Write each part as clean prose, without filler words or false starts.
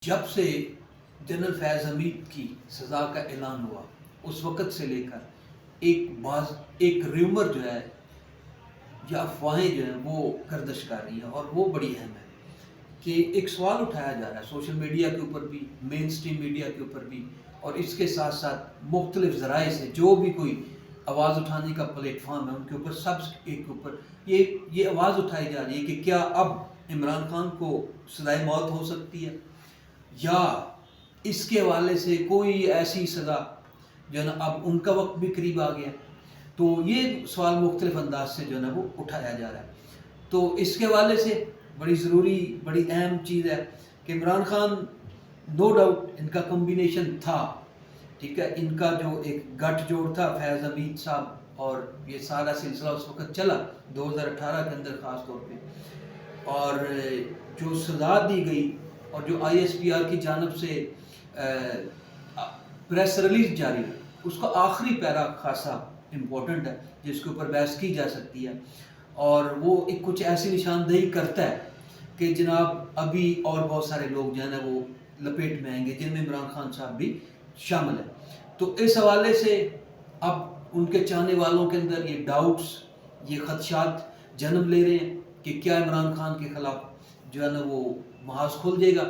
جب سے جنرل فیض حمید کی سزا کا اعلان ہوا اس وقت سے لے کر ایک ریومر جو ہے یا افواہیں جو ہیں وہ گردش کر رہی ہیں اور وہ بڑی اہم ہے کہ ایک سوال اٹھایا جا رہا ہے سوشل میڈیا کے اوپر بھی، مین سٹریم میڈیا کے اوپر بھی، اور اس کے ساتھ ساتھ مختلف ذرائع سے جو بھی کوئی آواز اٹھانے کا پلیٹ فارم ہے ان کے اوپر سب ایک اوپر یہ آواز اٹھائی جا رہی ہے کہ کیا اب عمران خان کو سزائے موت ہو سکتی ہے یا اس کے حوالے سے کوئی ایسی سزا جو ہے نا اب ان کا وقت بھی قریب آ گیا. تو یہ سوال مختلف انداز سے جو ہے نا وہ اٹھایا جا رہا ہے. تو اس کے حوالے سے بڑی ضروری بڑی اہم چیز ہے کہ Imran Khan no doubt in کا کمبینیشن تھا، ٹھیک ہے، ان کا جو ایک گٹھ جوڑ تھا فیض حمید صاحب، اور یہ سارا سلسلہ اس وقت چلا 2018 کے اندر خاص طور پہ، اور جو سزا دی گئی اور جو آئی ایس پی آر کی جانب سے پریس ریلیز جاری ہے اس کا آخری پیرا خاصا امپورٹنٹ ہے جس کے اوپر بحث کی جا سکتی ہے، اور وہ ایک کچھ ایسی نشاندہی کرتا ہے کہ جناب ابھی اور بہت سارے لوگ جو ہیں نا وہ لپیٹ میں آئیں گے جن میں عمران خان صاحب بھی شامل ہیں. تو اس حوالے سے اب ان کے چاہنے والوں کے اندر یہ ڈاؤٹس، یہ خدشات جنم لے رہے ہیں کہ کیا عمران خان کے خلاف جو ہے نا وہ محاذ کھل جائے گا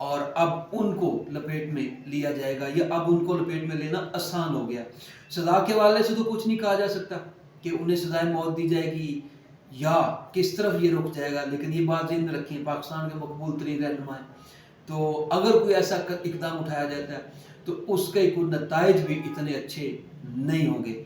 اور اب ان کو لپیٹ میں لیا جائے گا، یا اب ان کو لپیٹ میں لینا آسان ہو گیا. سزا کے حوالے سے تو کچھ نہیں کہا جا سکتا کہ انہیں سزائے موت دی جائے گی یا کس طرف یہ رک جائے گا، لیکن یہ بات ذہن میں رکھیں پاکستان کے مقبول ترین رہنما ہیں، تو اگر کوئی ایسا اقدام اٹھایا جاتا ہے تو اس کے کوئی نتائج بھی اتنے اچھے نہیں ہوں گے.